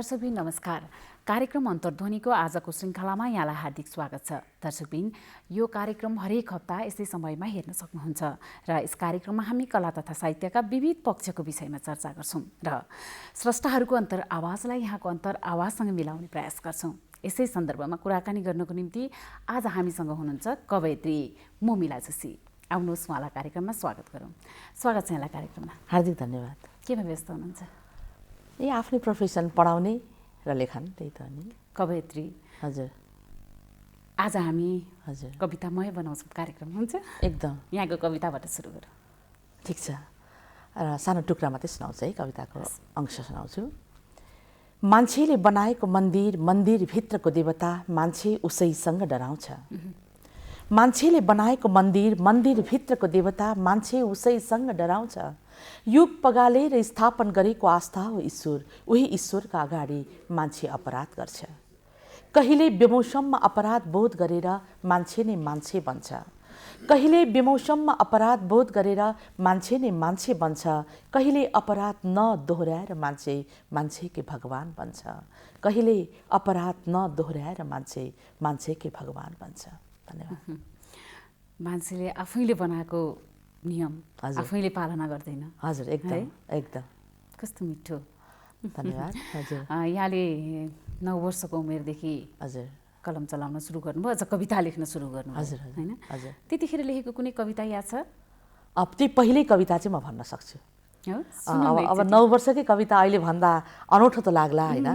दर्शकबिन नमस्कार। कार्यक्रम अन्तर्ध्वनिको आजको श्रृङ्खलामा यहाँलाई हार्दिक स्वागत छ। दर्शकबिन, यो कार्यक्रम हरेक हप्ता यस्तै समयमा हेर्न सक्नुहुन्छ र यस कार्यक्रममा हामी कला तथा साहित्यका विविध पक्षको विषयमा चर्चा गर्छौं र स्रष्टाहरूको अन्तर आवाजलाई यहाँको अन्तर आवाजसँग मिलाउने प्रयास गर्छौं। यसै सन्दर्भमा कुराकानी गर्नको निम्ति आज हामीसँग हुनुहुन्छ कवयित्री मोमिला जोशी। आउनुहोस् उहाँलाई कार्यक्रममा स्वागत गरौँ। स्वागत छ यहाँलाई कार्यक्रममा। हार्दिक धन्यवाद। केमा व्यस्त हुनुहुन्छ? आफ्नै प्रोफेसन पढाउने र लेखन, त्यही त नि। कवयित्री। हजुर। आज हामी हजुर कवितामय बनाउँछौँ कार्यक्रम, हुन्छ? एकदम। यहाँको कविताबाट सुरु गरौँ। ठिक छ। र सानो टुक्रा मात्रै सुनाउँछु है, कविताको अंश सुनाउँछु। मान्छेले बनाएको मन्दिर, मन्दिरभित्रको देवता मान्छे उसैसँग डराउँछ। मान्छेले बनाएको मन्दिर, मन्दिरभित्रको देवता मान्छे उसैसँग डराउँछ। युग पगालेर स्थापन गरेको आस्था हो ईश्वर, उही ईश्वरका अगाडि मान्छे अपराध गर्छ। कहिले बेमौसममा अपराध बोध गरेर मान्छे नै मान्छे बन्छ। कहिले बेमौसममा अपराध बोध गरेर मान्छे नै मान्छे बन्छ। कहिले अपराध नदोहोर्याएर मान्छे मान्छेकै भगवान बन्छ। कहिले अपराध नदोहोर्याएर मान्छे मान्छेकै भगवान बन्छ। धन्यवाद। मान्छेले आफैले बनाएको नियम आफैले पालना गर्दैन। हजुर, एकदम एकदम। कस्तो मिठो। धन्यवाद। हजुर। यहाँले 9 वर्षको उमेरदेखि हजुर कलम चलाउन सुरु गर्नुभयो, अझ कविता लेख्न सुरु गर्नुभयो, हजुर हैन? हजुर। त्यतिखेर लेखेको कुनै कविता याद छ? अब त्यो पहिल्यै कविता चाहिँ म भन्न सक्छु। अब 9 वर्षकै कविता अहिले भन्दा अनौठो त लाग्ला, होइन?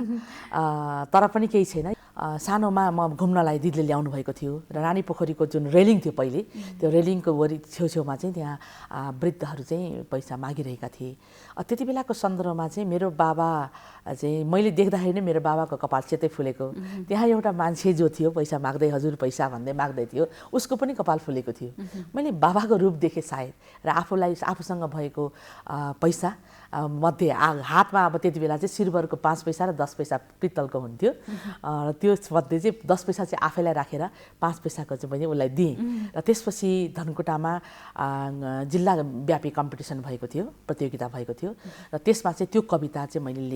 तर पनि केही छैन। सानोमा म घुम्नलाई दिदीले ल्याउनु भएको थियो र रानी पोखरीको जुन रेलिङ थियो पहिले, त्यो रेलिङको छेउछेउमा चाहिँ त्यहाँ वृद्धहरू चाहिँ पैसा मागिरहेका थिए। त्यति बेलाको सन्दर्भमा चाहिँ मेरो बाबा चाहिँ, मैले देख्दाखेरि नै मेरो बाबाको कपाल सेतै फुलेको। त्यहाँ एउटा मान्छे जो थियो पैसा माग्दै, हजुर पैसा भन्दै माग्दै थियो, उसको पनि कपाल फुलेको थियो। मैले बाबाको रूप देखेँ सायद, र आफूसँग भएको पैसा मध्ये हातमा अब त्यति बेला चाहिँ सिल्भरको 5 पैसा र 10 पैसा पित्तलको हुन्थ्यो। त्यो मध्ये चाहिँ 10 पैसा चाहिँ आफैलाई राखेर 5 पैसाको चाहिँ मैले उसलाई दिएँ। र त्यसपछि धनकुटामा जिल्ला व्यापी कम्पिटिसन भएको थियो, प्रतियोगिता भएको थियो, र त्यसमा चाहिँ त्यो कविता चाहिँ मैले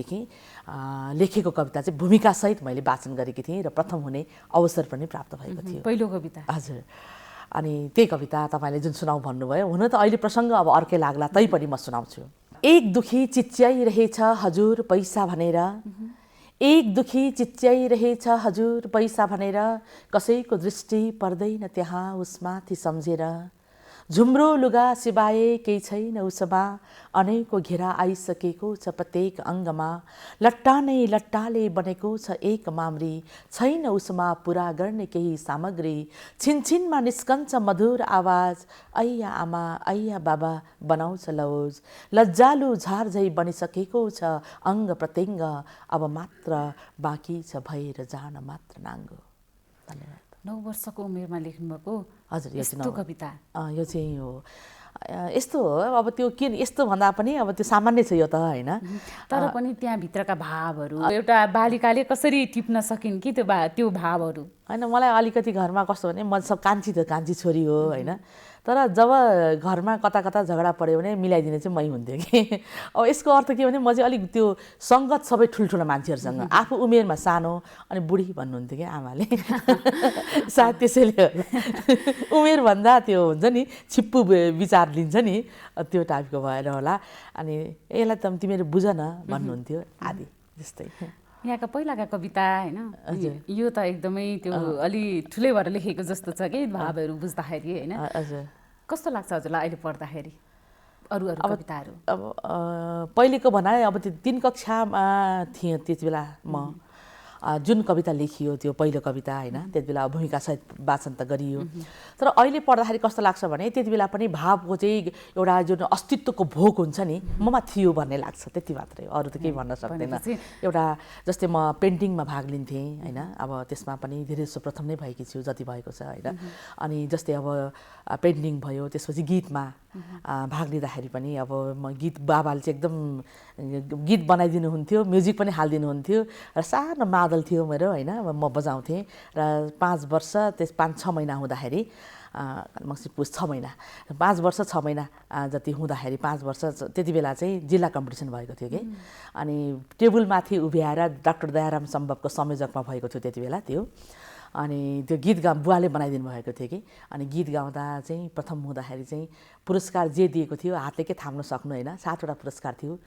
लेखेको कविता चाहिँ भूमिकासहित मैले वाचन गरेकी थिएँ र प्रथम हुने अवसर पनि प्राप्त भएको थियो। पहिलो कविता। हजुर। अनि त्यही कविता तपाईँले जुन सुनाउ भन्नुभयो, हुन त अहिले प्रसङ्ग अब अर्कै लाग्ला, तैपनि म सुनाउँछु। एक दुखी चिच्याइरहेछ हजुर पैसा भनेर, एक दुखी चिच्याइरहेछ हजुर पैसा भनेर, कसैको दृष्टि पर्दैन त्यहाँ उसमाथि सम्झेर। झुम्रो लुगा सिवाए केही छैन उसमा, अनेकको घेरा आइसकेको छ प्रत्येक अङ्गमा। लट्टा नै लट्टाले बनेको छ एक माम्री, छैन उसमा पुरा गर्ने केही सामग्री। छिनछिनमा निस्कन्छ मधुर आवाज, ऐया आमा ऐया बाबा बनाउँछ लौज। लज्जालु झारझै बनिसकेको छ अङ्ग प्रत्यङ्ग, अब मात्र बाँकी छ भएर जान मात्र नाङ्गो। धन्यवाद। 9 वर्षको उमेरमा लेख्नुभएको हजुर यस्तो कविता। यो चाहिँ हो यस्तो हो। अब त्यो के यस्तो भन्दा पनि अब त्यो सामान्य छ यो त, होइन? तर पनि त्यहाँभित्रका भावहरू एउटा बालिकाले कसरी टिप्न सकिन् कि त्यो भावहरू? होइन, मलाई अलिकति घरमा कस्तो भने, म सब कान्छी छोरी हो, होइन? तर जब घरमा कता कता झगडा पऱ्यो भने मिलाइदिने चाहिँ मै हुन्थेँ कि। अब यसको अर्थ के भने, म चाहिँ अलिक त्यो सङ्गत सबै ठुल्ठुला मान्छेहरूसँग, आफू उमेरमा सानो अनि बुढी भन्नुहुन्थ्यो कि आमाले। सायद त्यसैले उमेरभन्दा त्यो हुन्छ नि छिप्पु विचार लिन्छ नि, त्यो टाइपको भएर होला। अनि यसलाई त तिमीहरू बुझ न भन्नुहुन्थ्यो आदि जस्तै। यहाँका पहिलाका कविता, होइन, यो त एकदमै त्यो अलि ठुलै भएर लेखेको जस्तो छ कि भावहरू बुझ्दाखेरि, होइन? हजुर। कस्तो लाग्छ हजुरलाई अहिले पढ्दाखेरि अरू कविताहरू? अब पहिलेको भनाइ, अब त्यो 3 कक्षामा थिएँ त्यति बेला म। जुन कविता लेखियो त्यो पहिलो कविता, होइन, त्यति बेला भूमिकासहित वाचन त गरियो। तर अहिले पढ्दाखेरि कस्तो लाग्छ भने, त्यति बेला पनि भावको चाहिँ एउटा जुन अस्तित्वको भोक हुन्छ नि, ममा थियो भन्ने लाग्छ, त्यति मात्रै, अरू त केही भन्न सक्दैन। एउटा जस्तै म पेन्टिङमा भाग लिन्थेँ, होइन, अब त्यसमा पनि धेरै जस्तो प्रथम नै भएकी छु, जति भएको छ, होइन? अनि जस्तै अब पेन्टिङ भयो, त्यसपछि गीतमा भाग लिँदाखेरि पनि अब म गीत बाबाले चाहिँ एकदम गीत बनाइदिनुहुन्थ्यो, म्युजिक पनि हालिदिनुहुन्थ्यो र सानो मादल थियो मेरो होइन, म बजाउँथेँ र 5 वर्ष 5-6 महिना हुँदाखेरि मक्सी पुस 6 महिना 5 वर्ष 6 महिना जति हुँदाखेरि 5 वर्ष त्यति बेला चाहिँ जिल्ला कम्पिटिसन भएको थियो कि अनि टेबलमाथि उभ्याएर डाक्टर दयाराम सम्भवको संयोजकमा भएको थियो त्यति बेला त्यो अनि त्यो गीत बुवाले बनाइदिनु भएको थियो कि अनि गीत गाउँदा चाहिँ प्रथम हुँदाखेरि चाहिँ पुरस्कार जे दिएको थियो हातले के थाम्न सक्नु होइन 7वटा पुरस्कार थियो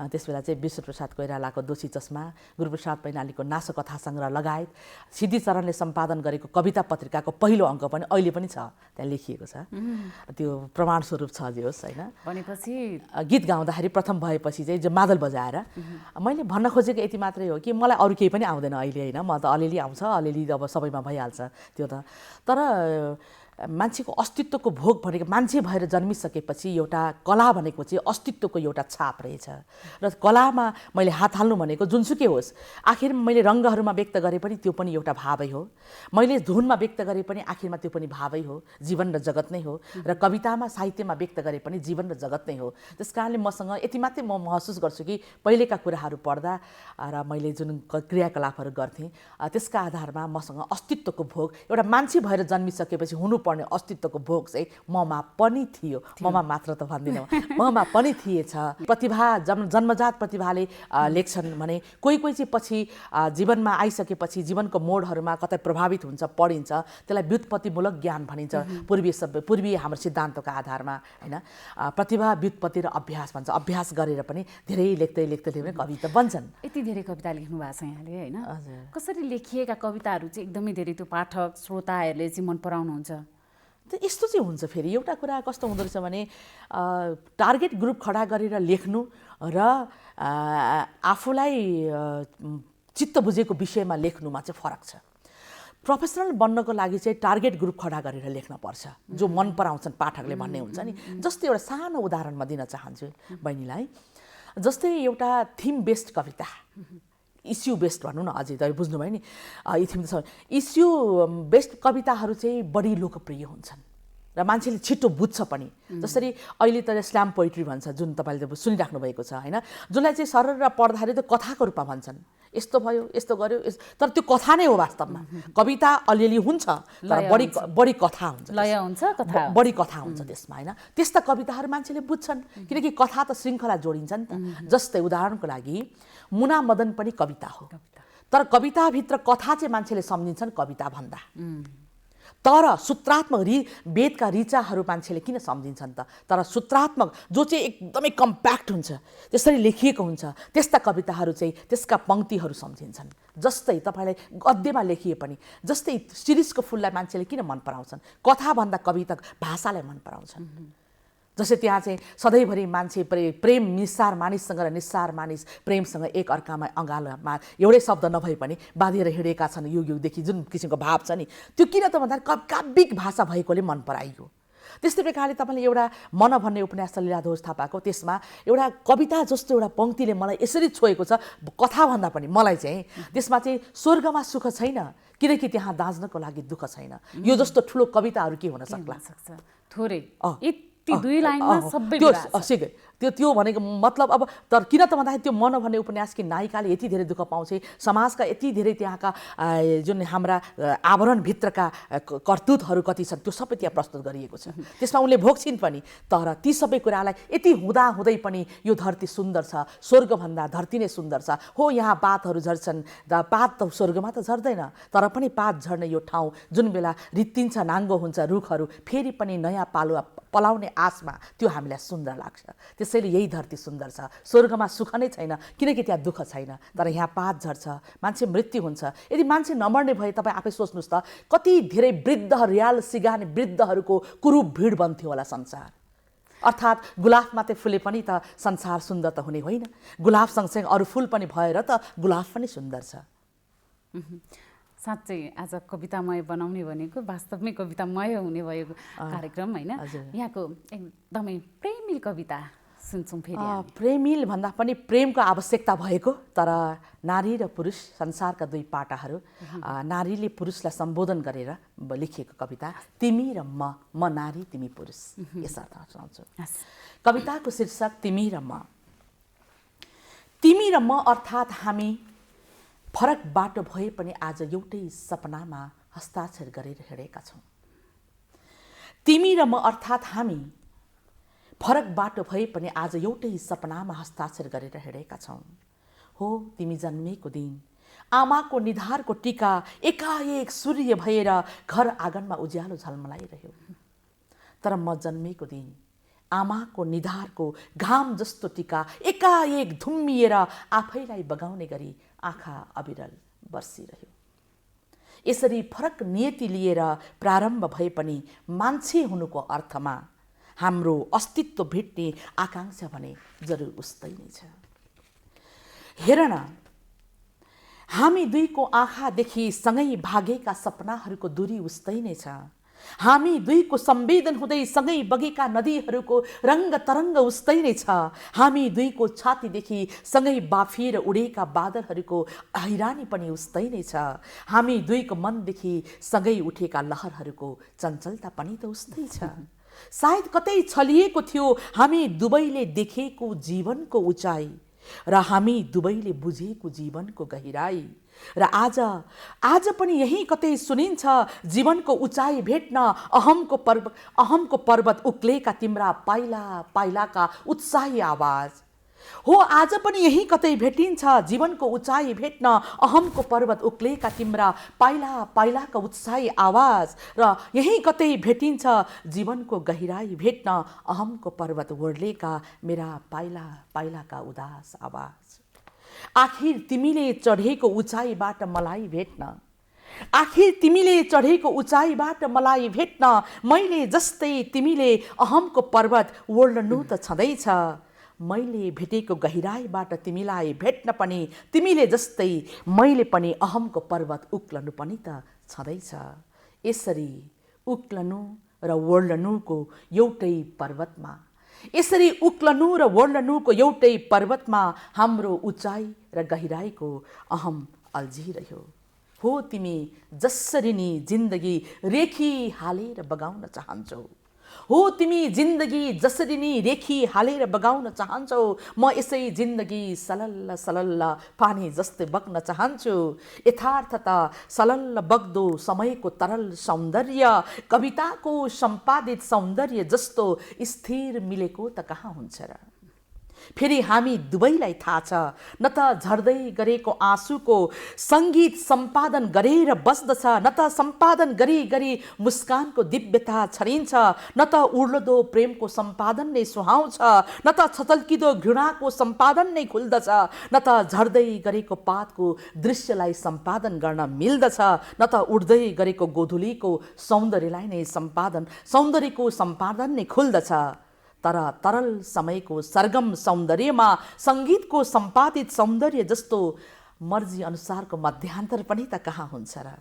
त्यसबेला चाहिँ विश्वप्रसाद कोइरालाको दोषी चस्मा, गुरुप्रसाद पैनालीको नासो कथा सङ्ग्रह लगायत सिद्धिचरणले सम्पादन गरेको कविता पत्रिकाको पहिलो अङ्क पनि अहिले पनि छ त्यहाँ लेखिएको छ त्यो प्रमाण स्वरूप छ जे होस् होइन। भनेपछि गीत गाउँदाखेरि प्रथम भएपछि चाहिँ जो मादल बजाएर मैले भन्न खोजेको यति मात्रै हो कि मलाई अरू केही पनि आउँदैन अहिले होइन, म त अलिअलि आउँछ अलिअलि अब सबैमा भइहाल्छ त्यो त। तर मान्छेको अस्तित्वको भोग भनेको मान्छे भएर जन्मिसकेपछि एउटा कला भनेको चाहिँ अस्तित्वको एउटा छाप रहेछ र कलामा मैले हात हाल्नु भनेको जुनसुकै होस् आखिरमा मैले रङ्गहरूमा व्यक्त गरे पनि त्यो पनि एउटा भावै हो, मैले धुनमा व्यक्त गरे पनि आखिरमा त्यो पनि भावै हो, जीवन र जगत नै हो र कवितामा साहित्यमा व्यक्त गरे पनि जीवन र जगत नै हो। त्यस कारणले मसँग यति मात्रै म महसुस गर्छु कि पहिलेका कुराहरू पढ्दा र मैले जुन क्रियाकलापहरू गर्थेँ त्यसका आधारमा मसँग अस्तित्वको भोग एउटा मान्छे भएर जन्मिसकेपछि हुनुपर्ने अस्तित्वको भोग चाहिँ ममा पनि थियो, ममा मात्र त भन्दिनँ, ममा पनि थिएछ। प्रतिभा जन्मजात प्रतिभाले लेख्छन् भने कोही कोही चाहिँ पछि जीवनमा आइसकेपछि जीवनको मोडहरूमा कतै प्रभावित हुन्छ पढिन्छ त्यसलाई व्युत्पत्तिमूलक ज्ञान भनिन्छ पूर्वीय हाम्रो सिद्धान्तका आधारमा होइन। प्रतिभा व्युत्पत्ति र अभ्यास भन्छ, अभ्यास गरेर पनि धेरै लेख्दै लेख्दै पनि कविता बन्छन्। यति धेरै कविता लेख्नु भएको छ यहाँले होइन, कसरी लेखिएका कविताहरू चाहिँ एकदमै धेरै त्यो पाठक श्रोताहरूले चाहिँ मन पराउनुहुन्छ? त यस्तो चाहिँ हुन्छ फेरि एउटा कुरा कस्तो हुँदो रहेछ भने टार्गेट ग्रुप खडा गरेर लेख्नु र आफूलाई चित्त बुझेको विषयमा लेख्नुमा चाहिँ फरक छ। प्रोफेसनल बन्नको लागि चाहिँ टार्गेट ग्रुप खडा गरेर लेख्न पर्छ जो मन पराउँछन् पाठकले भन्ने हुन्छ नि। जस्तै एउटा सानो उदाहरण म दिन चाहन्छु बहिनीलाई, जस्तै एउटा थिम बेस्ड कविता इस्यु बेस्ड भनौँ न, अझै त बुझ्नुभयो नि, इस्यु बेस्ड कविताहरू चाहिँ बढी लोकप्रिय हुन्छन् र मान्छेले छिटो बुझ्छ पनि। जसरी अहिले त स्ल्याम पोइट्री भन्छ जुन तपाईँले सुनिराख्नु भएको छ होइन, जसलाई चाहिँ सरर पढ्दाखेरि त कथाको रूपमा भन्छन्, यस्तो भयो यस्तो गर्यो तर त्यो कथा नै हो वास्तवमा। कविता अलिअलि हुन्छ तर बढी कथा हुन्छ, लय हुन्छ, बढी कथा हुन्छ त्यसमा होइन। त्यस्ता कविताहरू मान्छेले बुझ्छन् किनकि कथा त श्रृङ्खला जोडिन्छ नि त। जस्तै उदाहरणको लागि मुना मदन पनि कविता हो तर कविताभित्र कथा चाहिँ मान्छेले सम्झिन्छन् कविता भन्दा, तर सूत्रात्मक वेदका ऋचाहरू मान्छेले किन सम्झिन्छन् त? तर सूत्रात्मक जो चाहिँ एकदमै कम्प्याक्ट हुन्छ त्यसरी लेखिएको हुन्छ त्यस्ता कविताहरू चाहिँ त्यसका पङ्क्तिहरू सम्झिन्छन्। जस्तै तपाईँलाई गद्यमा लेखिए पनि जस्तै शिरीषको फुललाई मान्छेले किन मन पराउँछन्? कथाभन्दा कविता भाषालाई मन पराउँछन्। जस्तै त्यहाँ चाहिँ सधैँभरि मान्छे प्रेम निस्सार मानिससँग र निस्सार मानिस प्रेमसँग एक अर्कामा अँगालोमा एउटै शब्द नभए पनि बाँधिएर हिँडेका छन् युगदेखि जुन किसिमको भाव छ नि त्यो किन त भन्दा काव्यिक भाषा भएकोले मन पराइयो। त्यस्तै प्रकारले तपाईँले एउटा मन भन्ने उपन्यास लीलाधोज थापाको त्यसमा एउटा कविता जस्तो एउटा पङ्क्तिले मलाई यसरी छोएको छ कथाभन्दा पनि मलाई चाहिँ त्यसमा चाहिँ स्वर्गमा सुख छैन किनकि त्यहाँ दाँच्नको लागि दुःख छैन। यो जस्तो ठुलो कविताहरू के हुन सक्ला? थोरै ती दुई लाइनमा सबै त्यो भनेको मतलब अब तर किन त भन्दाखेरि त्यो मन भन्ने उपन्यासकी नायिकाले यति धेरै दुःख पाउँछे, समाजका यति धेरै त्यहाँका जुन हाम्रा आवरणभित्रका कर्तुतहरू कति छन् त्यो सबै त्यहाँ प्रस्तुत गरिएको छ। त्यसमा उनले भोग्छिन् पनि तर ती सबै कुरालाई यति हुँदै पनि यो धरती सुन्दर छ, स्वर्गभन्दा धरती नै सुन्दर छ। हो यहाँ पातहरू झर्छन्, पात त स्वर्गमा त झर्दैन तर पनि पात झर्ने यो ठाउँ जुन बेला रित्तिन्छ नाङ्गो हुन्छ रुखहरू फेरि पनि नयाँ पालुवा पलाउने आशमा त्यो हामीलाई सुन्दर लाग्छ। त्यसैले यही धरती सुन्दर छ, स्वर्गमा सुख नै छैन किनकि त्यहाँ दुःख छैन तर यहाँ पात झर्छ, मान्छे मृत्यु हुन्छ। यदि मान्छे नमर्ने भए तपाईँ आफै सोच्नुहोस् त कति धेरै वृद्धहरू रियाल सिगाने वृद्धहरूको कुरूप भिड बन्थ्यो होला संसार। अर्थात् गुलाफ मात्रै फुले पनि त संसार सुन्दर त हुने होइन, गुलाफ सँगसँगै अरू फुल पनि भएर त गुलाफ पनि सुन्दर छ। साँच्चै आज कवितामय बनाउने भनेको वास्तवमै कवितामय हुने भएको कार्यक्रम होइन। यहाँको एकदमै प्रेमिल कविता सुन्छौँ फेरि। प्रेमिल भन्दा पनि प्रेमको आवश्यकता भएको, तर नारी र पुरुष संसारका दुई पाटाहरू, नारीले पुरुषलाई सम्बोधन गरेर लेखिएको कविता तिमी र म नारी तिमी पुरुष, यस अर्थमा सुनाउँछु। कविताको शीर्षक तिमी र म। तिमी र म अर्थात् हामी फरक बाटो भए पनि आज एउटै सपनामा हस्ताक्षर गरेर हिँडेका छौँ। तिमी र म अर्थात् हामी फरक बाटो भए पनि आज एउटै सपनामा हस्ताक्षर गरेर हिँडेका छौँ। हो तिमी जन्मेको दिन आमाको निधारको टीका एकाएक सूर्य भएर घर आँगनमा उज्यालो झलमलाइरह्यो। तर म जन्मेको दिन आमाको निधारको घाम जस्तो टीका एकाएक धुम्मिएर आफैलाई बगाउने गरी आँखा अविरल बर्सिरह्यो। यसरी फरक नियति लिएर प्रारम्भ भए पनि मान्छे हुनुको अर्थमा हाम्रो अस्तित्व भेट्ने आकांक्षा भने जरुर उस्तै नै छ। हेर न, हामी दुईको आँखादेखि सँगै भागेका सपनाहरूको दूरी उस्तै नै छ। हामी दुईको संवेदन हुँदै सँगै बगेका नदीहरूको रङ्ग तरङ्ग उस्तै नै छ। हामी दुईको छातीदेखि सँगै बाफिएर उडेका बादलहरूको हैरानी पनि उस्तै नै छ। हामी दुईको मनदेखि सँगै उठेका लहरहरूको चञ्चलता पनि त उस्तै छ। सायद कतै छलिएको थियो हामी दुवैले देखेको जीवनको उचाइ र हामी दुवैले बुझेको जीवनको गहिराई। र आज पनि यही कतै सुनिन्छ जीवनको उचाइ भेट्न अहमको पर्वत उक्लेका तिम्रा पाइला पाइलाका उत्साही आवाज। हो आज पनि यही कतै भेटिन्छ जीवनको उचाइ भेट्न अहमको पर्वत उक्लेका तिम्रा पाइला पाइलाका उत्साही आवाज। र यही कतै भेटिन्छ जीवनको गहिराई भेट्न अहमको पर्वत ओर्लेका मेरा पाइला पाइलाका उदास आवाज। आखिर तिमीले चढेको उचाइबाट मलाई भेट्न, आखिर तिमीले चढेको उचाइबाट मलाई भेट्न मैले जस्तै तिमीले अहमको पर्वत ओर्लनु त छँदैछ। मैले भेटेको गहिराईबाट तिमीलाई भेट्न पनि तिमीले जस्तै मैले पनि अहमको पर्वत उक्लनु पनि त छँदैछ। यसरी उक्लनु र ओर्लनुको एउटै पर्वतमा, यसरी उक्लनु र ओर्लनुको एउटै पर्वतमा हाम्रो उचाइ र गहिराईको अहम अल्झिरह्यो। हो तिमी जसरी नि जिन्दगी रेखी हालेर बगाउन चाहन्छौ, हो तिमी जिन्दगी जसरी नि रेखी हालेर बगाउन चाहन्छौ, म यसै जिन्दगी सलल्ल सलल्ल पानी जस्तै बग्न चाहन्छु। यथार्थत सलल्ल बग्दो समयको तरल सौन्दर्य कविताको सम्पादित सौन्दर्य जस्तो स्थिर मिलेको त कहाँ हुन्छ र। फेरि हामी दुवैलाई थाहा छ न त झर्दै गरेको आँसुको सङ्गीत सम्पादन गरेर बस्दछ, न त सम्पादन गरी गरी मुस्कानको दिव्यता छरिन्छ, न त उर्लदो प्रेमको सम्पादन नै सुहाउँछ, न त छचल्किदो घृणाको सम्पादन नै खुल्दछ, न त झर्दै गरेको पातको दृश्यलाई सम्पादन गर्न मिल्दछ, न त उड्दै गरेको गोधुलीको सौन्दर्यको सम्पादन नै खुल्दछ। तर तरल समयको सरगम सौन्दर्यमा सङ्गीतको सम्पादित सौन्दर्य जस्तो मर्जी अनुसारको मध्यान्तर पनि त कहाँ हुन्छ र।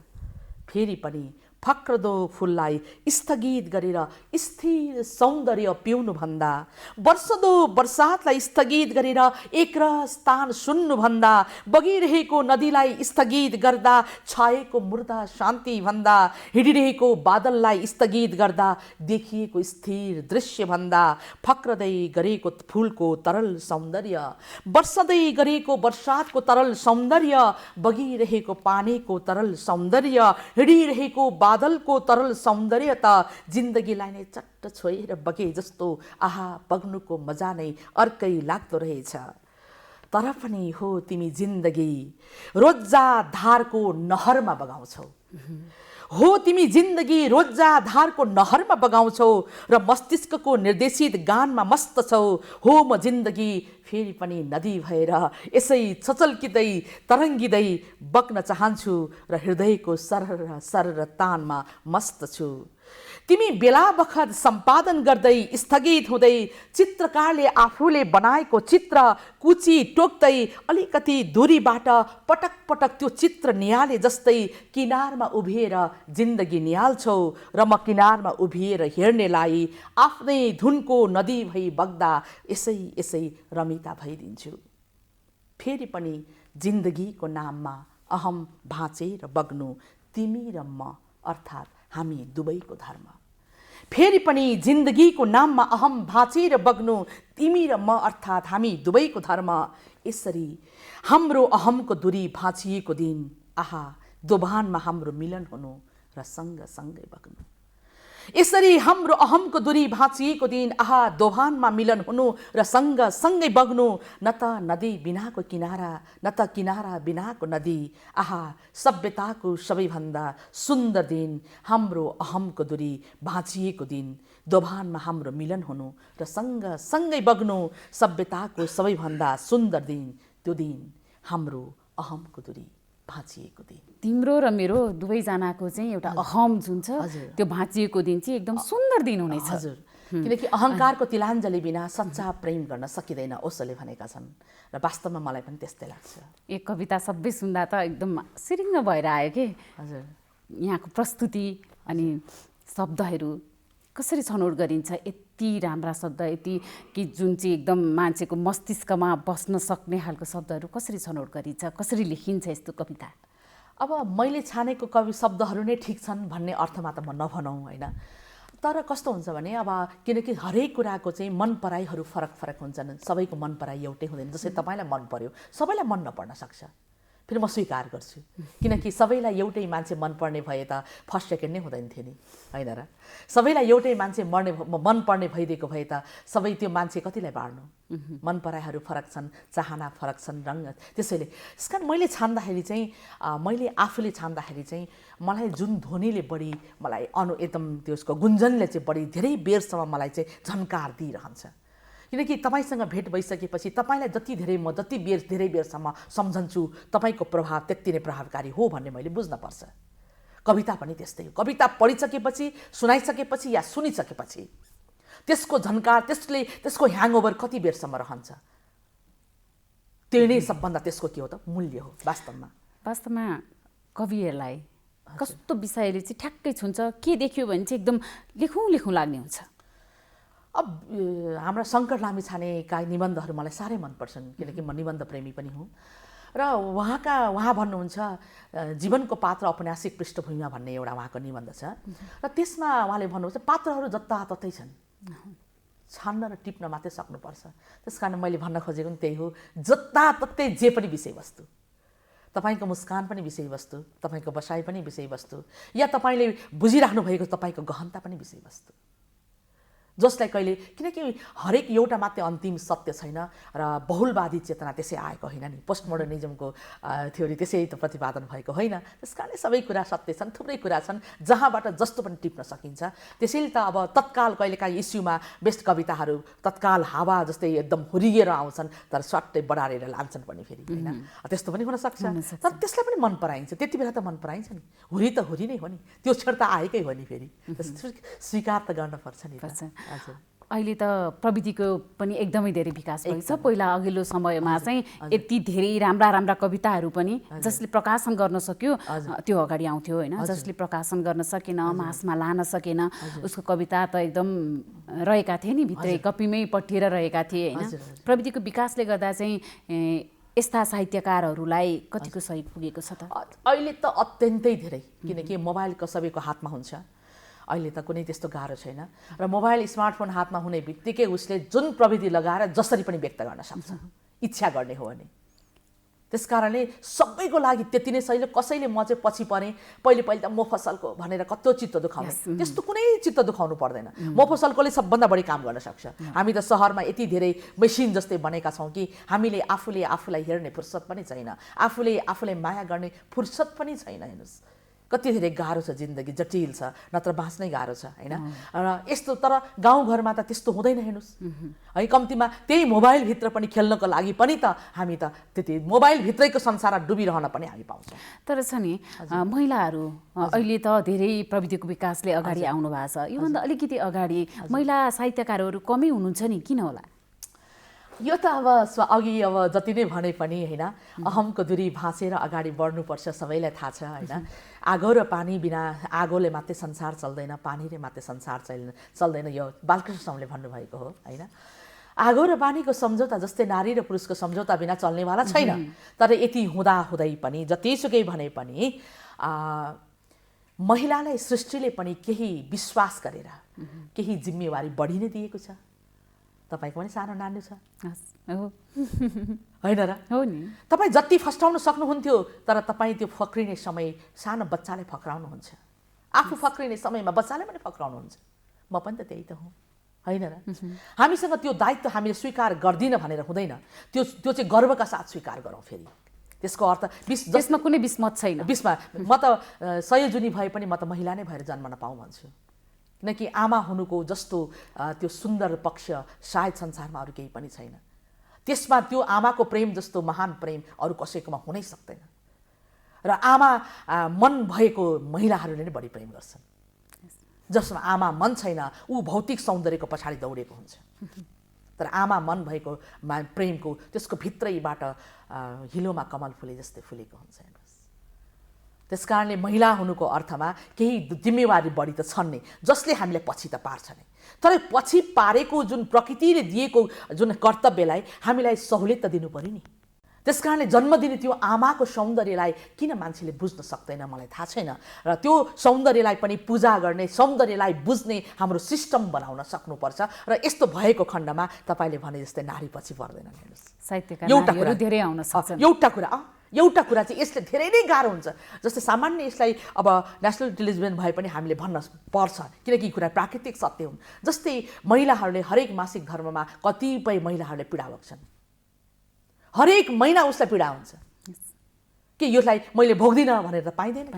फेरि पनि फक्रदो फुललाई स्थगित गरेर स्थिर सौन्दर्य पिउनुभन्दा, वर्षदो बर्सातलाई स्थगित गरेर एकरस तान सुन्नुभन्दा, बगिरहेको नदीलाई स्थगित गर्दा छाएको मुर्दा शान्ति भन्दा, हिँडिरहेको बादललाई स्थगित गर्दा देखिएको स्थिर दृश्य भन्दा, फक्रदै गरेको फुलको तरल सौन्दर्य, वर्षदै गरेको बर्सातको तरल सौन्दर्य, बगिरहेको पानीको तरल सौन्दर्य, हिँडिरहेको बादलको तरल सौन्दर्य त जिन्दगीलाई नै चट्ट छोएर बगे जस्तो आहा बग्नुको मजा नै अर्कै लाग्दो रहेछ। तर पनि हो तिमी जिन्दगी रोजा धारको नहरमा बगाउँछौ, हो तिमी जिन्दगी रोजा धारको नहरमा बगाउँछौ र मस्तिष्कको निर्देशित गानमा मस्त छौ। हो म जिन्दगी फेरि पनि नदी भएर यसै छचल्किँदै तरङ्गिँदै बग्न चाहन्छु र हृदयको सरर सरर तानमा मस्त छु। तिमी बेला बखत सम्पादन गर्दै स्थगित हुँदै चित्रकारले आफूले बनाएको चित्र कुची टोक्दै अलिकति दूरीबाट पटक पटक त्यो चित्र निहाले जस्तै किनारमा उभिएर जिन्दगी निहाल्छौ र म किनारमा उभिएर हेर्नेलाई आफ्नै धुनको नदी भई बग्दा यसै यसै रमिता भइदिन्छु। फेरि पनि जिन्दगीको नाममा अहम भाँचेर बग्नु तिमी र म अर्थात् हामी दुवैको धर्म। फेरि पनि जिन्दगीको नाममा अहम भाँचेर बग्नु तिमी र म अर्थात् हामी दुवैको धर्म। यसरी हाम्रो अहमको दूरी भाँचिएको दिन आहा दोभानमा हाम्रो मिलन हुनु र सँगसँगै बग्नु। यसरी हाम्रो अहमको दूरी भाँचिएको दिन आहा दोभानमा मिलन हुनु र सँगसँगै बग्नु। न त नदी बिनाको किनारा न त किनारा बिनाको नदी। आहा सभ्यताको सबैभन्दा सुन्दर दिन हाम्रो अहमको दूरी भाँचिएको दिन दोभानमा हाम्रो मिलन हुनु र सँगसँगै बग्नु। सभ्यताको सबैभन्दा सुन्दर दिन त्यो दिन हाम्रो अहमको दूरी भाँचिएको दिन। तिम्रो र मेरो दुवैजनाको चाहिँ एउटा अहम जुन छ त्यो भाँचिएको दिन चाहिँ एकदम सुन्दर दिन हुनेछ। हजुर, किनकि अहङ्कारको तिलाञ्जली बिना सच्चा प्रेम गर्न सकिँदैन ओशोले भनेका छन् र वास्तवमा मलाई पनि त्यस्तै लाग्छ। यो कविता सबै सुन्दा त एकदम सिरिङ्ग भएर आयो कि। हजुर, यहाँको प्रस्तुति अनि शब्दहरू कसरी छनौट गरिन्छ, यति राम्रा शब्द, यति कि जुन चाहिँ एकदम मान्छेको मस्तिष्कमा बस्न सक्ने खालको शब्दहरू कसरी छनौट गरिन्छ, कसरी लेखिन्छ यस्तो कविता? अब मैले छानेको कवि शब्दहरू नै ठिक छन् भन्ने अर्थमा त म नभनौँ होइन, तर कस्तो हुन्छ भने अब किनकि हरेक कुराको चाहिँ मन पराइहरू फरक फरक हुन्छन्। सबैको मन पराइ एउटै हुँदैन। जस्तै तपाईँलाई मन पर्यो, सबैलाई मन नपर्न सक्छ, फेरि म स्वीकार गर्छु, किनकि सबैलाई एउटै मान्छे मनपर्ने भए त फर्स्ट सेकेन्ड नै हुँदैन थियो नि, होइन र? सबैलाई एउटै मान्छे मन पर्ने भइदिएको भए त सबै त्यो मान्छे कतिलाई बाँड्नु? मन पराइहरू फरक छन्, चाहना फरक छन्, रङ। त्यसैले यसकारण मैले छान्दाखेरि चाहिँ मैले आफूले छान्दाखेरि चाहिँ मलाई जुन ध्वनिले बढी मलाई एकदम त्यसको गुन्जनले चाहिँ बढी धेरै बेरसम्म मलाई चाहिँ झन्कार दिइरहन्छ। किनकि तपाईँसँग भेट भइसकेपछि तपाईँलाई धेरै बेरसम्म सम्झन्छु, तपाईँको प्रभाव त्यति नै प्रभावकारी हो भन्ने मैले बुझ्नपर्छ। कविता पनि त्यस्तै हो। कविता पढिसकेपछि, सुनाइसकेपछि या सुनिसकेपछि त्यसको झन्कार, त्यसको ह्याङओभर कति बेरसम्म रहन्छ, त्यो नै सबभन्दा त्यसको के हो त मूल्य हो वास्तवमा। वास्तवमा कविहरूलाई कस्तो विषयले चाहिँ ठ्याक्कै छुन्छ, के देख्यो भने चाहिँ एकदम लेखौँ लाग्ने हुन्छ? अब हाम्रा शङ्कर लामिछानेका निबन्धहरू मलाई साह्रै मनपर्छन्, किनकि म निबन्ध प्रेमी पनि हुँ र उहाँ भन्नुहुन्छ जीवनको पात्र औपन्यासिक पृष्ठभूमिमा भन्ने एउटा उहाँको निबन्ध छ र त्यसमा उहाँले भन्नुहुन्छ पात्रहरू जताततै छन्, छान्न र टिप्न मात्रै सक्नुपर्छ। त्यस कारण मैले भन्न खोजेको पनि त्यही हो, जताततै जे पनि विषयवस्तु, तपाईँको मुस्कान पनि विषयवस्तु, तपाईँको बसाइ पनि विषयवस्तु, या तपाईँले बुझिराख्नु भएको तपाईँको गहनता पनि विषयवस्तु, जसलाई कहिले, किनकि हरेक एउटा मात्रै अन्तिम सत्य छैन र बहुलवादी चेतना त्यसै आएको होइन नि, पोस्ट मोडर्निजमको थ्योरी त्यसै त प्रतिपादन भएको होइन। त्यस कारणले सबै कुरा सत्य छन्, थुप्रै कुरा छन् जहाँबाट जस्तो पनि टिप्न सकिन्छ। त्यसैले त अब तत्काल कहिलेकाहीँ इस्युमा बेस्ट कविताहरू तत्काल हावा जस्तै एकदम हुरिएर आउँछन्, तर सट्टै बढारेर लान्छन् पनि फेरि, होइन? त्यस्तो पनि हुनसक्छ, तर त्यसलाई पनि मन पराइन्छ, त्यति बेला त मन पराइन्छ नि, हुरी त हुरी नै हो नि, त्यो क्षण त आएकै हो नि, फेरि स्वीकार त गर्नुपर्छ नि। अहिले त प्रविधिको पनि एकदमै धेरै विकास भएको छ। पहिला अघिल्लो समयमा चाहिँ यति धेरै राम्रा कविताहरू पनि जसले प्रकाशन गर्न सक्यो त्यो अगाडि आउँथ्यो, होइन? जसले प्रकाशन गर्न सकेन, मासमा लान सकेन, उसको कविता त एकदम रहेका थिए नि, भित्रै कपीमै पट्टिएर रहेका थिए, होइन? प्रविधिको विकासले गर्दा चाहिँ यस्ता साहित्यकारहरूलाई कतिको सहयोग पुगेको छ त? अहिले त अत्यन्तै धेरै, किनकि मोबाइलको सबैको हातमा हुन्छ। अहिले त कुनै त्यस्तो गाह्रो छैन र मोबाइल स्मार्टफोन हातमा हुने बित्तिकै उसले जुन प्रविधि लगाएर जसरी पनि व्यक्त गर्न सक्छ, इच्छा गर्ने हो भने। त्यस कारणले सबैको लागि त्यति नै सहिलो। कसैले म चाहिँ पछि परेँ, पहिले त मोफसलको भनेर कत्रो चित्त दुखाउने, त्यस्तो कुनै चित्त दुखाउनु पर्दैन। मोफसलकोले सबभन्दा बढी काम गर्न सक्छ। हामी त सहरमा यति धेरै मेसिन जस्तै बनेका छौँ कि हामीले आफूलाई हेर्ने फुर्सद पनि छैन, आफूले माया गर्ने फुर्सद पनि छैन। हेर्नुहोस् कति धेरै गाह्रो छ जिन्दगी, जटिल छ, नत्र बाँच्नै गाह्रो छ हैन। र यस्तो तर गाउँघरमा त त्यस्तो हुँदैन हेर्नुस् है। कम्तीमा त्यही मोबाइलभित्र पनि खेल्नको लागि पनि त हामी त त्यति मोबाइलभित्रैको संसारमा डुबिरहन पनि हामी पाउँछौँ। तर छ नि महिलाहरू अहिले त धेरै प्रविधिको विकासले अगाडि आउनु भएको छ। योभन्दा अलिकति अगाडि महिला साहित्यकारहरू कमै हुनुहुन्छ नि, किन होला? यो त अघि जति नै भने पनि हैन, अहमको दुरी भाँचेर अगाडि बढ्नुपर्छ, सबैलाई थाहा छ हैन। आगो र पानी बिना, आगोले मात्रै संसार चल्दैन, पानीले मात्रै संसार चल्दैन, यो बालकृष्ण समले भन्नुभएको हो हैन। आगो र पानीको सम्झौता जस्तै नारी र पुरुषको सम्झौता बिना चल्नेवाला छैन। तर यति हुँदै पनि जतिसुकै भने पनि महिलालाई सृष्टिले पनि केही विश्वास गरेर केही जिम्मेवारी बढी नै दिएको छ। तपाईको पनि सानो नानी छ होइन र? हो नि। तपाईँ जति फस्टाउन सक्नुहुन्थ्यो, तर तपाईँ त्यो फक्रिने समय सानो बच्चाले फक्राउनुहुन्छ। आफू फक्रिने समयमा बच्चाले पनि फक्राउनुहुन्छ। म पनि त त्यही त हुँ होइन र? हामीसँग त्यो दायित्व हामीले स्वीकार गर्दिन भनेर हुँदैन, त्यो चाहिँ गर्वका साथ स्वीकार गरौँ। फेरि त्यसको अर्थ त्यसमा कुनै विस्मत छैन। म त 100 जुनी भए पनि म त महिला नै भएर जन्मन पाऊँ भन्छु। किनकि आमा हुनुको जस्तो त्यो सुन्दर पक्ष सायद संसारमा अरू केही पनि छैन। त्यसमा त्यो आमाको प्रेम जस्तो महान प्रेम अरू कसैकोमा हुनै सक्दैन। र आमा मन भएको महिलाहरूले नै बढी प्रेम गर्छन्। जसमा आमा मन छैन ऊ भौतिक सौन्दर्यको पछाडि दौडेको हुन्छ। तर आमा मन भएको प्रेमको त्यसको भित्रैबाट हिलोमा कमल फुले जस्तै फुलेको हुन्छ। त्यसकारणले महिला हुनुको अर्थमा केही जिम्मेवारी बढी त छन् नै, जसले हामीलाई पछि त पार्छ नै। तर पछि पारेको जुन प्रकृतिले दिएको जुन कर्तव्यलाई हामीलाई सहुलियत त दिनु पर्यो नि। त्यसकारणले जन्म दिने त्यो आमाको सौन्दर्यलाई किन मान्छेले बुझ्न सक्दैन मलाई थाहा छैन। र त्यो सौन्दर्यलाई पनि पूजा गर्ने, सौन्दर्यलाई बुझ्ने हाम्रो सिस्टम बनाउन सक्नुपर्छ। र यस्तो भएको खण्डमा तपाईँले भने जस्तै नारी पछि पर्दैनन्। हेर्नुहोस्, साहित्यकारहरू धेरै आउन सक्छन्। एउटा कुरा चाहिँ यसले धेरै नै गाह्रो हुन्छ। जस्तै सामान्य यसलाई अब नेसनल टेलिभिजन भए पनि हामीले भन्न पर्छ, किनकि कुरा प्राकृतिक सत्य हुन्। जस्तै महिलाहरूले हरेक मासिक धर्ममा कतिपय महिलाहरूले पीडा भोग्छन्। हरेक महिना उसलाई पीडा हुन्छ कि यसलाई मैले भोग्दिनँ भनेर त पाइँदैन।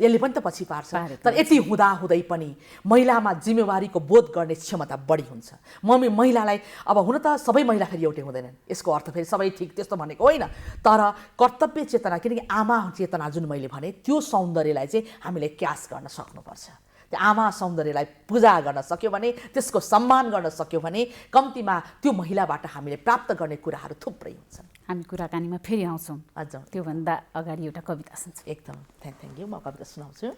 यसले पनि त पछि पार्छ। तर यति हुँदै पनि महिलामा जिम्मेवारीको बोध गर्ने क्षमता बढी हुन्छ। महिलालाई अब हुन त सबै महिला फेरि एउटै हुँदैनन्, यसको अर्थ फेरि सबै ठिक त्यस्तो भनेको होइन। तर कर्तव्य चेतना, किनकि आमा चेतना जुन मैले भने त्यो सौन्दर्यलाई चाहिँ हामीले क्यास गर्न सक्नुपर्छ। त्यो आमा सौन्दर्यलाई पूजा गर्न सक्यो भने, त्यसको सम्मान गर्न सक्यो भने कम्तीमा त्यो महिलाबाट हामीले प्राप्त गर्ने कुराहरू थुप्रै हुन्छन्। हामी कुराकानीमा फेरि आउँछौँ। अझ त्योभन्दा अगाडि एउटा कविता सुन्छौँ। एकदम थ्याङ्क यू। म कविता सुनाउँछु।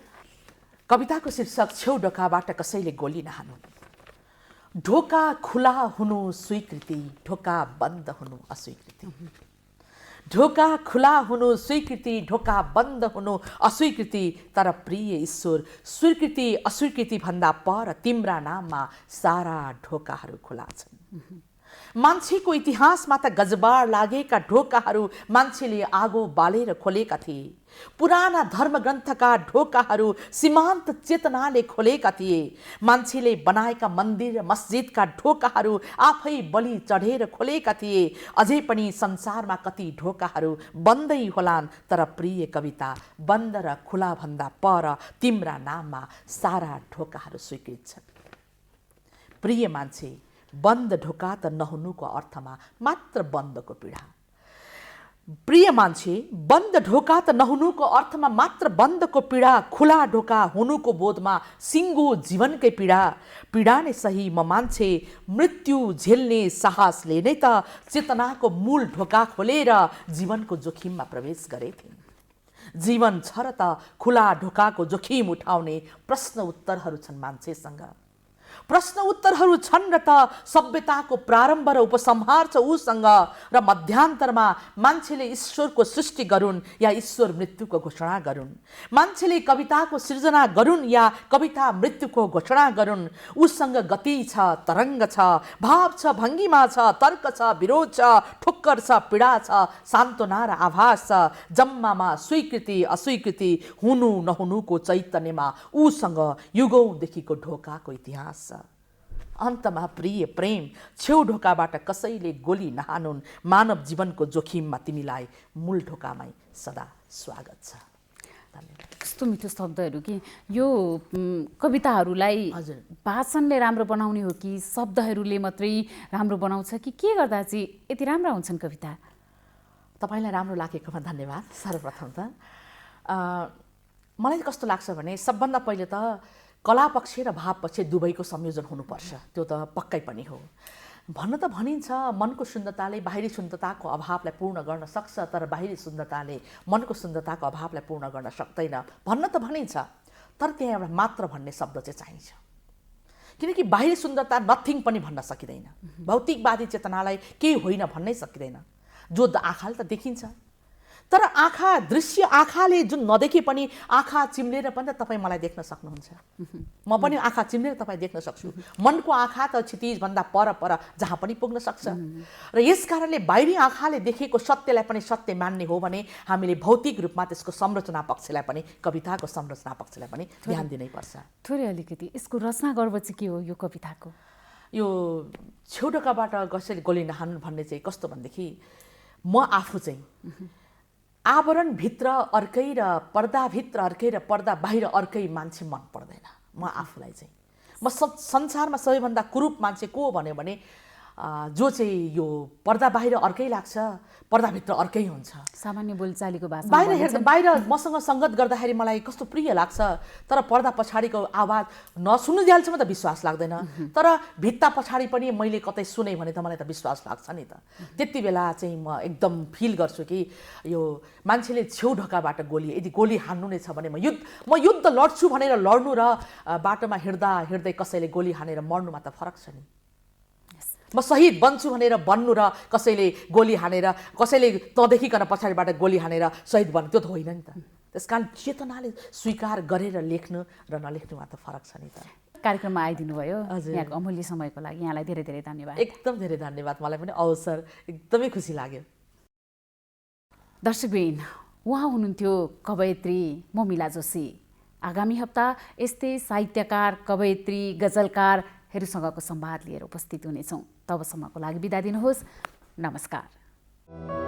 कविताको शीर्षक छेउ ढोकाबाट कसैले गोली नहानु। ढोका खुला हुनु स्वीकृति, ढोका बन्द हुनु अस्वीकृति। ढोका खुला हुनु स्वीकृति, ढोका बन्द हुनु अस्वीकृति। तर प्रिय ईश्वर, स्वीकृति अस्वीकृति भन्दा पर तिम्रा नाममा सारा ढोकाहरू खुला छन्। मान्छेको इतिहासमा त गजबार लागेका ढोकाहरू मान्छेले आगो बालेर खोलेका थिए। पुराना धर्मग्रन्थका ढोकाहरू सीमान्त चेतनाले खोलेका थिए। मान्छेले बनाएका मन्दिर र मस्जिदका ढोकाहरू आफै बलि चढेर खोलेका थिए। अझै पनि संसारमा कति ढोकाहरू बन्दै होलान्, तर प्रिय कविता, बन्द र खुला भन्दा पर तिम्रा नाममा सारा ढोकाहरू स्वीकृत छन्। प्रिय मान्छे, बन्द ढोका त नहुनुको अर्थमा मात्र बन्दको पीडा। प्रिय मान्छे, बन्द ढोका त नहुनुको अर्थमा मात्र बन्दको पीडा। खुला ढोका हुनुको बोधमा सिङ्गो जीवनकै पीडा। पीडा नै सही, म मान्छे मृत्यु झेल्ने साहसले नै त चेतनाको मूल ढोका खोलेर जीवनको जोखिममा प्रवेश गरेथे। जीवन छ र त खुला ढोकाको जोखिम उठाउने प्रश्न उत्तरहरू छन् मान्छेसँग। प्रश्न उत्तरहरू छन् र त सभ्यताको प्रारम्भ र उपसंहार छ उसँग। र मध्यान्तरमा मान्छेले ईश्वरको सृष्टि गरून् या ईश्वर मृत्युको घोषणा गरून्। मान्छेले कविताको सृजना गरून् या कविता मृत्युको घोषणा गरून्। उसँग गति छ, तरङ्ग छ, भाव छ, भङ्गिमा छ, तर्क छ, विरोध छ, ठोक्कर छ, पीडा छ, सान्त्वना र आभास छ। जम्मामा स्वीकृति अस्वीकृति, हुनु नहुनुको चैतन्यमा उसँग युगौँदेखिको ढोकाको इतिहास छ। अन्तमा प्रिय प्रेम छेउ ढोकाबाट कसैले गोली नहानुन्, मानव जीवनको जोखिममा तिमीलाई मूल ढोकामै सदा स्वागत छ। धन्यवाद। कस्तो मिठो शब्दहरू कि यो कविताहरूलाई हजुर भाषणले राम्रो बनाउने हो कि शब्दहरूले मात्रै राम्रो बनाउँछ कि के गर्दा चाहिँ यति राम्रा हुन्छन् कविता? तपाईँलाई राम्रो लागेकोमा धन्यवाद। सर्वप्रथम त मलाई कस्तो लाग्छ भने सबभन्दा पहिले त कला पक्ष र भाव पक्ष दुवैको संयोजन हुनुपर्छ, त्यो त पक्कै पनि हो। भन्न त भनिन्छ मनको सुन्दरताले बाहिरी सुन्दरताको अभावलाई पूर्ण गर्न सक्छ, तर बाहिरी सुन्दरताले मनको सुन्दरताको अभावलाई पूर्ण गर्न सक्दैन भन्न त भनिन्छ, तर त्यहाँ एउटा मात्र भन्ने शब्द चाहिँ चाहिन्छ। किनकि बाहिरी सुन्दरता नथिङ पनि भन्न सकिँदैन, भौतिकवादी चेतनालाई केही होइन भन्नै सकिँदैन, जो आँखाले त देखिन्छ। तर आँखा दृश्य आँखाले जुन नदेखे पनि आँखा चिम्लेर पनि त तपाईँ मलाई देख्न सक्नुहुन्छ, म पनि आँखा चिम्लेर तपाईँ देख्न सक्छु। मनको आँखा त क्षितिजभन्दा पर पर जहाँ पनि पुग्न सक्छ। र यस कारणले बाहिरी आँखाले देखेको सत्यलाई पनि सत्य मान्ने हो भने हामीले भौतिक रूपमा त्यसको संरचना पक्षलाई पनि, कविताको संरचना पक्षलाई पनि ध्यान दिनैपर्छ। थोरै अलिकति यसको रचना गर्व चाहिँ के हो यो कविताको? यो छेउढोकाबाट कसैले गोली नहानुन् भन्ने चाहिँ कस्तो भनेदेखि म आफू चाहिँ आवरणभित्र अर्कै र पर्दाभित्र अर्कै र पर्दा बाहिर अर्कै मान्छे मन पर्दैन। म आफूलाई चाहिँ म संसारमा सबैभन्दा कुरूप मान्छे को हो भन्यो भने जो चाहिँ यो पर्दा बाहिर अर्कै लाग्छ, पर्दाभित्र अर्कै हुन्छ। सामान्य बोलचालीको भाषा बाहिर हेर्दा बाहिर मसँग सङ्गत गर्दाखेरि मलाई कस्तो प्रिय लाग्छ, तर पर्दा पछाडिको आवाज नसुन्नु दिहाल्छमा त विश्वास लाग्दैन, तर भित्ता पछाडि पनि मैले कतै सुने भने त मलाई त विश्वास लाग्छ नि त। त्यति बेला चाहिँ म एकदम फिल गर्छु कि यो मान्छेले छेउ ढोकाबाट गोली, यदि गोली हान्नु नै छ भने म युद्ध लड्छु भनेर लड्नु र बाटोमा हिँड्दै कसैले गोली हानेर मर्नुमा त फरक छ नि। म शहीद बन्छु भनेर बन्नु र कसैले गोली हानेर, कसैले नदेखिकन पछाडिबाट गोली हानेर शहीद बन्नु, त्यो त होइन नि त। त्यस कारण चेतनाले स्वीकार गरेर लेख्नु र नलेख्नुमा त फरक छ नि त। कार्यक्रममा आइदिनु भयो, यहाँको अमूल्य समयको लागि यहाँलाई धेरै धेरै धन्यवाद। एकदम धेरै धन्यवाद, मलाई पनि अवसर एकदमै खुसी लाग्यो। दर्शकबिन, उहाँ हुनुहुन्थ्यो कवयित्री ममिला जोशी। आगामी हप्ता यस्तै साहित्यकार, कवयित्री, गजलकारहरूसँगको संवाद लिएर उपस्थित हुनेछौँ। तबसम्मको लागि बिदा दिनुहोस्। नमस्कार।